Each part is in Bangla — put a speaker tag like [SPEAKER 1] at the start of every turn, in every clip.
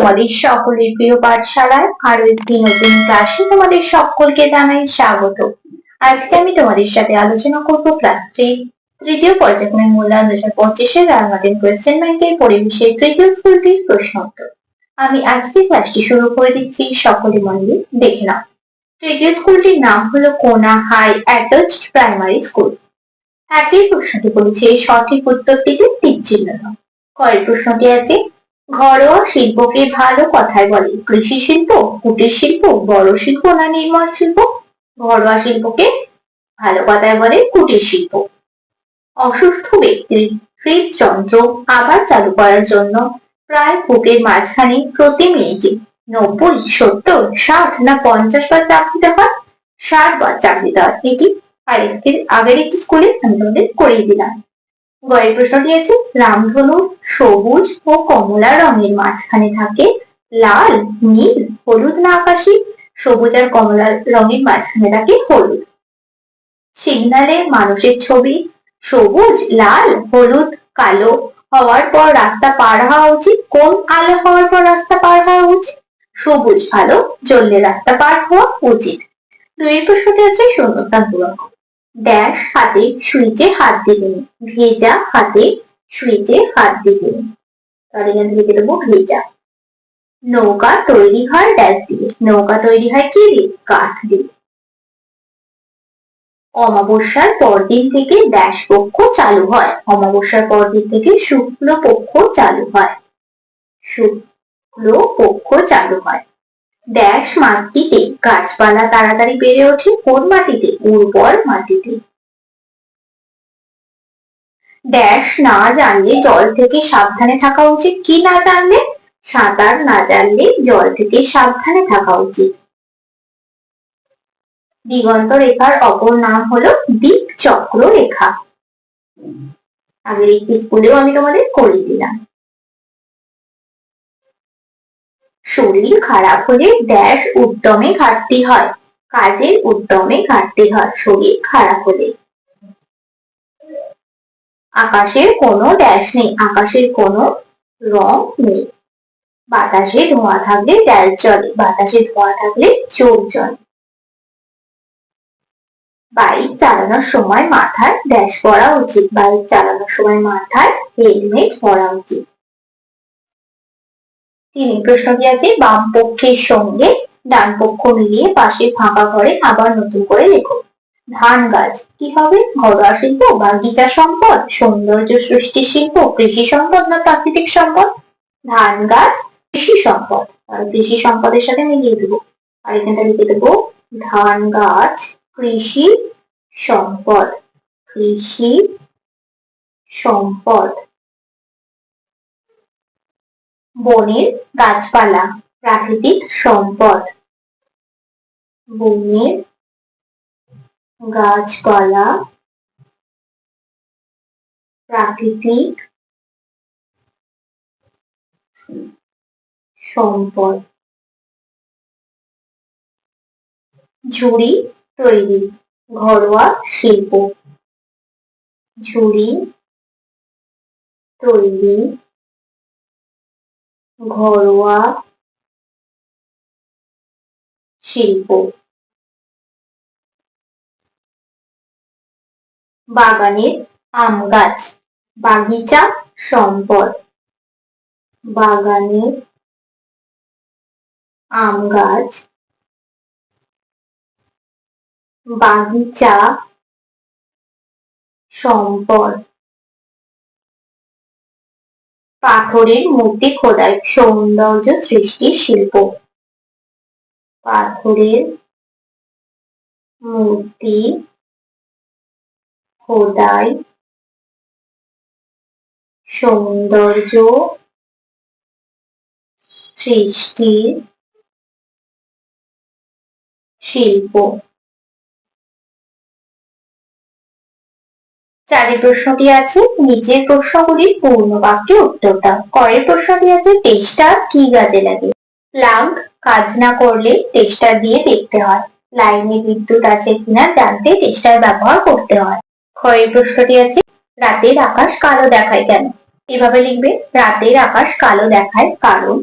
[SPEAKER 1] তোমাদের সকলের প্রিয় পাঠশালায় আরো একটি নতুন ক্লাসে তোমাদের সকলকে জানাই স্বাগত। আজকে আমি তোমাদের সাথে আলোচনা করব ক্লাস 3 তৃতীয় পর্যায়ক্রমের মূল্যায়ন 2025-এর রাঙামাটি কোয়েশ্চেন ব্যাংকের পরিবেশের তৃতীয় স্কুলটির প্রশ্ন উত্তর। আমি আজকে ক্লাসটি শুরু করে দিচ্ছি, সকলে মন দিয়ে দেখে নাও। তৃতীয় স্কুলটির নাম হলো কোনা হাই অ্যাটাচড প্রাইমারি স্কুল। একই প্রশ্নটি বলেছে সঠিক উত্তরটিতে টিক চিহ্ন দাও। কয়ের প্রশ্নটি আছে ঘরোয়া শিল্পকে ভালো কথায় বলে কৃষি শিল্প, কুটির শিল্প, বড় শিল্প না নির্মাণ শিল্প? ঘরোয়া শিল্পকে ভালো কথায় বলে কুটির শিল্প। অসুস্থ ব্যক্তির হৃদযন্ত্র আবার চালু করার জন্য প্রায় বুকের মাঝখানে প্রতি মিনিটে 90, 70, 60 না 50 বার চাপ দিতে হয়? 60 বার চাপ দিতে হয়। এটি আগের একটি স্কুলে আমি তোমাদের করিয়ে দিলাম। গয়ের প্রশ্নটি আছে রামধনু সবুজ ও কমলা রঙের মাঝখানে থাকে লাল, নীল, হলুদ না আকাশি? সবুজ আর কমলা রঙের মাঝখানে থাকে হলুদ। সিগনালে মানুষের ছবি সবুজ, লাল, হলুদ, কালো হওয়ার পর রাস্তা পার হওয়া উচিত। কোন আলো হওয়ার পর রাস্তা পার হওয়া উচিত? সবুজ আলো জ্বললে রাস্তা পার হওয়া উচিত। দুই প্রশ্নটি আছে শূন্যস্থান পূরণ করো। ড্যাশ হাতে সুইচে হাত দিলেন, ভেজা হাতে সুইচে হাত দিলেন। তাহলে এখান থেকে দেবো ভেজা। নৌকা তৈরি হয় ড্যাশ দিয়ে, নৌকা তৈরি হয় কি দিয়ে? কাঠ দিয়ে। অমাবস্যার পরদিন থেকে ড্যাশ পক্ষ চালু হয়, অমাবস্যার পরদিন থেকে শুক্ল পক্ষ চালু হয়, শুক্ল পক্ষ চালু হয়। ড্যাশ মাটিতে গাছপালা তাড়াতাড়ি বেড়ে ওঠে, কোন মাটিতে? উর্বর মাটিতে। ড্যাশ না জানলে জল থেকে সাবধানে থাকা উচিত, কি না জানলে? সাঁতার না জানলে জল থেকে সাবধানে থাকা উচিত। দিগন্ত রেখার অপর নাম হলো দিক চক্র রেখা। আগের একটি স্কুলেও আমি তোমাদের করিয়ে দিলাম। শরীর খারাপ হলে ড্যাশ উদ্যমে ঘাটতি হয়, কাজের উদ্যমে ঘাটতি হয় শরীর খারাপ হলে। আকাশের কোনো ড্যাশ নেই, আকাশের কোনো রং নেই। বাতাসে ধোঁয়া থাকলে ড্যাশ জ্বলে, বাতাসে ধোঁয়া থাকলে চোখ জ্বলে। বাইক চালানোর সময় মাথায় ড্যাশ পরা উচিত, বাইক চালানোর সময় মাথায় হেলমেট পরা উচিত। তিন প্রশ্নটি আছে বাম পক্ষের সঙ্গে ডান পক্ষ মিলিয়ে পাশে ফাঁকা ঘরে আবার নতুন করে লেখো। ধান গাছ কি হবে? ঘরোয়া শিল্প, বাগিচা সম্পদ, সৌন্দর্য সৃষ্টি শিল্প, কৃষি সম্পদ না প্রাকৃতিক সম্পদ? ধান গাছ কৃষি সম্পদ, কৃষি সম্পদের সাথে মিলিয়ে দেবো। আর এখানটা লিখে দেবো ধান গাছ কৃষি সম্পদ, কৃষি সম্পদ। বনের গাছপালা প্রাকৃতিক সম্পদ, বনের গাছপালা প্রাকৃতিক সম্পদ। ঝুড়ি তৈরি ঘরোয়া শিল্প, ঝুড়ি তৈরি ঘরোয়া শিল্প। বাগানের আম গাছ বাগিচা সম্পদ, বাগানের আম গাছ বাগিচা সম্পদ। পাথরের মূর্তি খোদাই সৌন্দর্য সৃষ্টি শিল্প, পাথরের মূর্তি খোদাই সৌন্দর্য সৃষ্টি শিল্প। চারের প্রশ্নটি আছে নিচের প্রশ্নগুলির পূর্ণ বাক্যে উত্তর দাও। করের প্রশ্নটি আছে টেস্টার কি কাজে লাগে? ল্যাম্প কাজ না করলে টেস্টার দিয়ে দেখতে হয়, লাইনে বিদ্যুৎ আছে কিনা জানতে টেস্টার ব্যবহার করতে হয়। ক্ষয়ের প্রশ্নটি আছে রাতের আকাশ কালো দেখায় কেন? এভাবে লিখবে রাতের আকাশ কালো দেখায় কারণ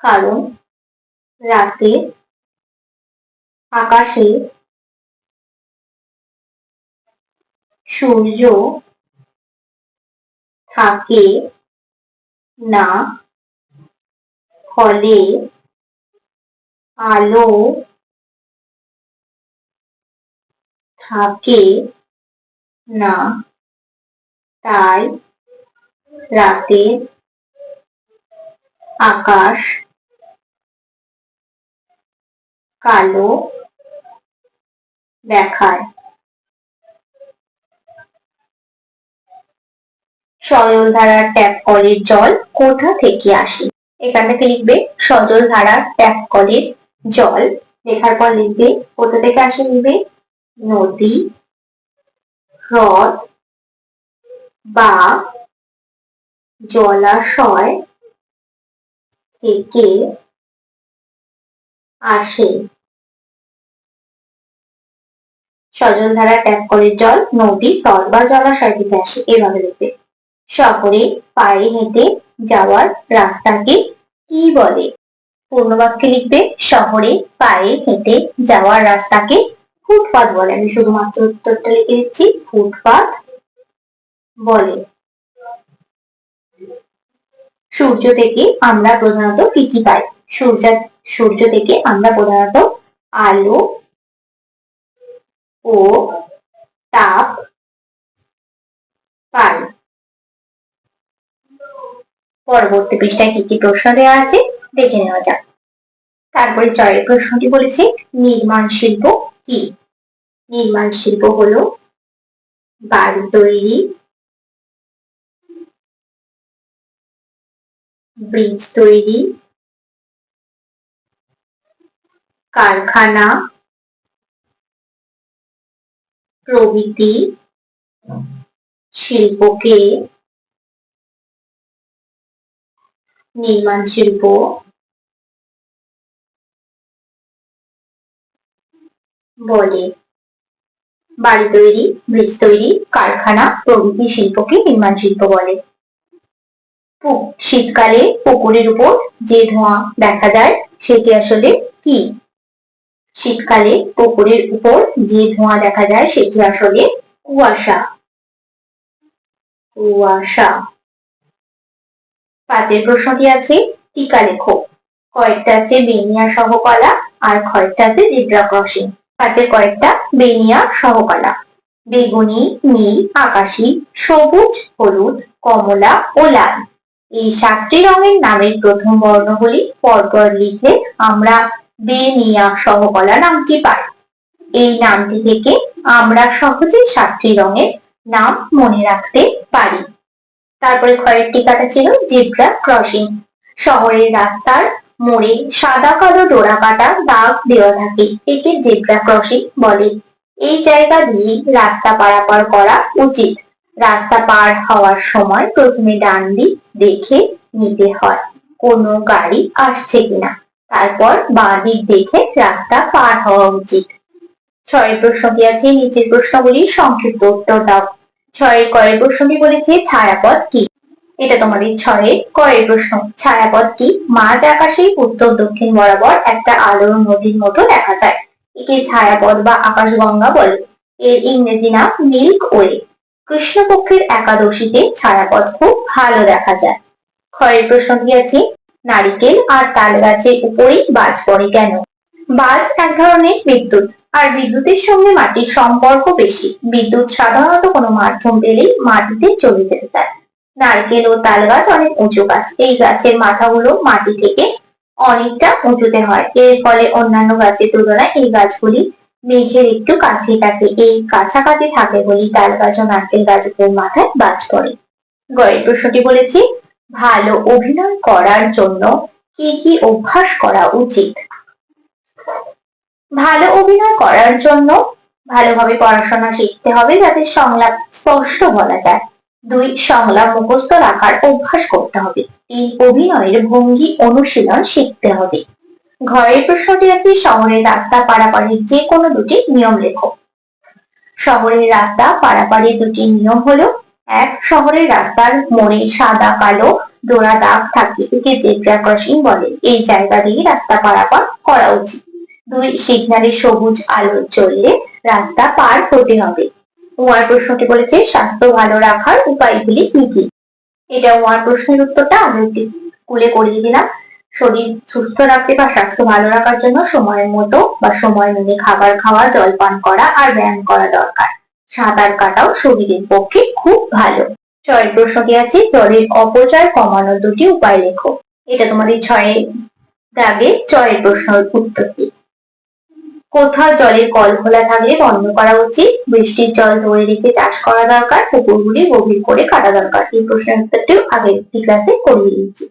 [SPEAKER 1] কারণ রাতে আকাশে সূর্য থাকে না, ফলে আলো থাকে না, তাই রাতের আকাশ কালো দেখায়। সজল ধারার ট্যাপ কলের জল কোথা থেকে আসে? এখান থেকে লিখবে সজল ধারার ট্যাপ কলের জল, লেখার পর লিখবে কোথা থেকে আসে, লিখবে নদী, হ্রদ বা জলাশয় থেকে আসে। সজল ধারা ট্যাপ কলের জল নদী, হ্রদ বা জলাশয় থেকে আসে, এভাবে লিখবে। শহরে পায়ে হেঁটে যাওয়ার রাস্তাকে কি বলে? পূর্ণ বাক্যে লিখবে শহরে পায়ে হেঁটে যাওয়ার রাস্তাকে ফুটপাত বলে। আমি শুধুমাত্র উত্তরটা লিখে দিচ্ছি, ফুটপাত বলে। সূর্য থেকে আমরা প্রধানত কি কি পাই? সূর্য থেকে আমরা প্রধানত আলো ও তাপ পাই। পরবর্তী পৃষ্ঠায় কি কি প্রশ্ন দেওয়া আছে দেখে নেওয়া যাক। তারপরে জয়ের প্রশ্নটি বলেছে নির্মাণ শিল্প কি? নির্মাণ শিল্প হলো বাড়ি তৈরি, ব্রিজ তৈরি, কারখানা প্রভৃতি শিল্পকে নির্মাণ শিল্প বলে। বাড়ি তৈরি, ব্রিজ তৈরি, কারখানা প্রভৃতি শিল্পকে নির্মাণ শিল্প বলে। শীতকালে পুকুরের উপর যে ধোঁয়া দেখা যায় সেটি আসলে কি? শীতকালে পুকুরের উপর যে ধোঁয়া দেখা যায় সেটি আসলে কুয়াশা। কুয়াশা। পাঁচের প্রশ্নটি আছে টিকা লেখো। কয়েকটা আছে বেনিয়া সহকলা আর কয়েকটা আছে জেব্রা ক্রসিং। পাঁচের কয়েকটা বেনিয়া সহকলা: বেগুনি, নীল, আকাশি, সবুজ, হলুদ, কমলা ও লাল। এই 7টি রঙের নামের প্রথম বর্ণগুলি পরপর লিখে আমরা বেনিয়া সহকলা নামটি পাই। এই নামটি থেকে আমরা সহজেই 7টি রঙের নাম মনে রাখতে পারি। তারপরে ঘরের টিকাটা ছিল জেব্রা ক্রসিং। শহরের রাস্তার মোড়ে সাদা কালো ডোরা কাটা দাগ দেওয়া থাকে, একে জেব্রা ক্রসিং বলে। এই জায়গা দিয়ে রাস্তা পারাপার করা উচিত। রাস্তা পার হওয়ার সময় প্রথমে ডান দিক দেখে নিতে হয় কোনো গাড়ি আসছে কিনা, তারপর বাঁ দিক দেখে রাস্তা পার হওয়া উচিত। 6 প্রশ্নটি আছে নিচের প্রশ্নগুলি সংক্ষিপ্ত উত্তর দাও। 6 কয়ের প্রশ্নটি বলেছে ছায়াপথ কি? এটা তোমাদের 6 কয়ের প্রশ্ন। ছায়াপথ কি? মাঝ আকাশে উত্তর দক্ষিণ বরাবর একটা আলোর নদীর মতো দেখা যায়, একে ছায়াপথ বা আকাশগঙ্গা বলে। এর ইংরেজি নাম মিল্ক ওয়ে। কৃষ্ণপক্ষের একাদশীতে ছায়াপথ খুব ভালো দেখা যায়। ক্ষয়ের প্রশ্নটি আছে নারিকেল আর তাল গাছের উপরেই বাজ পড়ে কেন? বাজ এক ধরনের বিদ্যুৎ, আর বিদ্যুতের সঙ্গে মাটির সম্পর্ক বেশি। বিদ্যুৎ সাধারণত কোনো মাধ্যম পেলেই মাটিতে চলে যেতে চায়। নারকেল ও তাল গাছ অনেক উঁচু গাছ, এই গাছের মাথাগুলো মাটি থেকে অনেকটা উঁচুতে হয়, এর ফলে অন্যান্য গাছের তুলনায় এই গাছগুলি মেঘের একটু কাছে থাকে। এই কাছাকাছি থাকে বলেই তাল গাছ ও নারকেল গাছের মাথায় বাজ পড়ে। গয়ের প্রশ্নটি বলেছি ভালো অভিনয় করার জন্য কি কি অভ্যাস করা উচিত? ভালো অভিনয় করার জন্য ভালোভাবে পড়াশোনা শিখতে হবে যাতে সংলাপ স্পষ্ট বলা যায়। 2 সংলাপ মুখস্থ রাখার অভ্যাস করতে হবে। 3 অভিনয়ের ভঙ্গি অনুশীলন শিখতে হবে। ঘরের প্রশ্নটি আছে শহরের রাস্তা পারাপারের যে কোনো দুটি নিয়ম লেখো। শহরের রাস্তা পারাপারের দুটি নিয়ম হলো: 1 শহরের রাস্তার মোড়ে সাদা কালো ডোরা দাগ থাকে, একে জেব্রা ক্রসিং বলে। এই জায়গা দিয়ে রাস্তা পারাপার করা উচিত। 2 সিগন্যালে সবুজ আলো জ্বললে রাস্তা পার হতে হবে। ওয়ার প্রশ্নটি বলেছে স্বাস্থ্য ভালো রাখার উপায়গুলি কি কি। এটা ওয়ার প্রশ্নের উত্তরটা আমি স্কুলে করিয়ে দিলাম। শরীর সুস্থ রাখতে বা স্বাস্থ্য ভালো রাখার জন্য সময়ের মতো বা সময় মেনে খাবার খাওয়া, জল পান করা আর ব্যায়াম করা দরকার। সাঁতার কাটাও শরীরের পক্ষে খুব ভালো। 6 প্রশ্নটি আছে জলের অপচয় কমানোর 2টি উপায় লেখো। এটা তোমাদের 6 দাগে 6 প্রশ্নের উত্তর কি। কোথাও জলের কল খোলা থাকলে বন্ধ করা উচিত। বৃষ্টির জল ধরে রেখে চাষ করা দরকার। পুকুরগুলি গভীর করে কাটা দরকার। এই প্রশ্নের উত্তরটিও আগের একটি ক্লাসে করিয়ে দিয়েছি।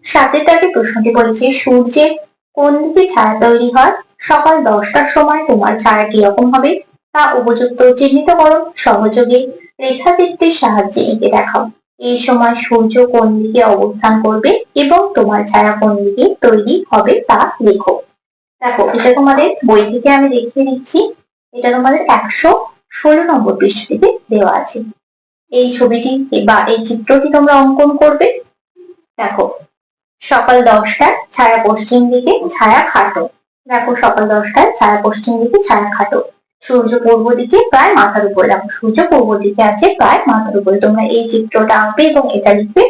[SPEAKER 1] 7 দাগে প্রশ্নটি বলেছে সূর্যের কোন দিকে ছায়া তৈরি হয়। সকাল 10টার সময় তোমার ছায়া কিরকম হবে তা উপযুক্ত চিহ্নিত করো। সহযোগে রেখাচিত্রের সাহায্যে এঁকে দেখাও। এই সময় সূর্য কোন দিকে অবস্থান করবে এবং তোমার ছায়া কোন দিকে তৈরি হবে তা লেখো। দেখো এটা তোমাদের বই থেকে আমি দেখিয়ে দিচ্ছি। এটা তোমাদের 116 নম্বর পৃষ্ঠা থেকে দেওয়া আছে। এই ছবিটি বা এই চিত্রটি তোমরা অঙ্কন করবে। দেখো সকাল 10টায় ছায়া পশ্চিম দিকে, ছায়া খাটো। দেখো সকাল 10টায় ছায়া পশ্চিম দিকে, ছায়া খাটো। সূর্য পূর্ব দিকে প্রায় মাথার উপরে। দেখো সূর্য পূর্ব দিকে আছে প্রায় মাথার উপরে। তোমরা এই চিত্রটা আঁকবে এবং এটা লিখবে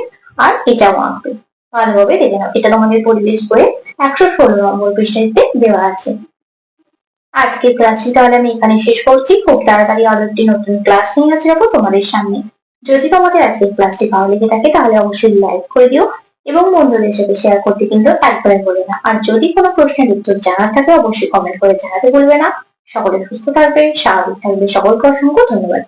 [SPEAKER 1] আর এটাও আঁকবে। ভালোভাবে দেখে নাও। এটা তোমাদের পরিবেশ বইয়ে 116 নম্বর পৃষ্ঠাতে দেওয়া আছে। আজকের ক্লাসটি তাহলে আমি এখানে শেষ করছি। খুব তাড়াতাড়ি আরো একটি নতুন ক্লাস নিয়ে আসবো তোমাদের সামনে। যদি তোমাদের আজকের ক্লাসটি ভালো লেগে থাকে তাহলে অবশ্যই লাইক করে দিও এবং বন্ধুদের সাথে শেয়ার করতে কিন্তু একবারে ভুলো না। আর যদি কোনো প্রশ্নের উত্তর জানার থাকে অবশ্যই কমেন্ট করে জানাতে ভুলবে না। সকলে সুস্থ থাকবে, স্বাভাবিক থাকবে। সকলকে অসংখ্য ধন্যবাদ।